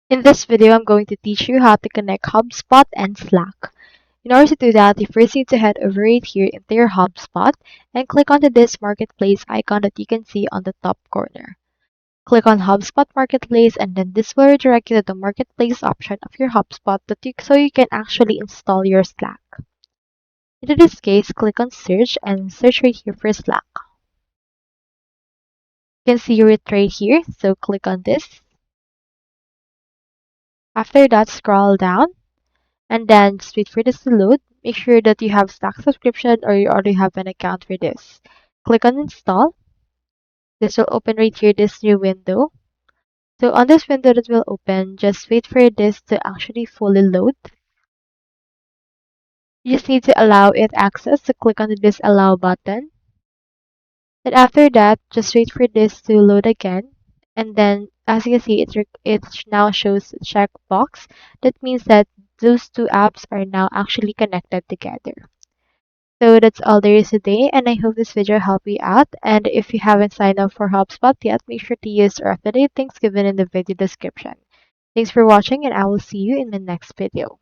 In this video, I'm going to teach you how to connect HubSpot and Slack. In order to do that, you first need to head over right here into your HubSpot and click onto this marketplace icon that you can see on the top corner. Click on HubSpot Marketplace and then this will redirect you to the marketplace option of your HubSpot so you can actually install your Slack. In this case, click on search and search right here for Slack. You can see it right here, so click on this. After that, scroll down and then just wait for this to load. Make sure that you have Slack subscription or you already have an account for this. Click on install. This will open right here this new window. So on this window that will open, just wait for this to actually fully load. You just need to allow it access, so click on this allow button. Then after that, just wait for this to load again. And then as you can see, it now shows a checkbox. That means that those two apps are now actually connected together. So that's all there is today, and I hope this video helped you out. And if you haven't signed up for HubSpot yet, make sure to use our affiliate links given in the video description. Thanks for watching, and I will see you in the next video.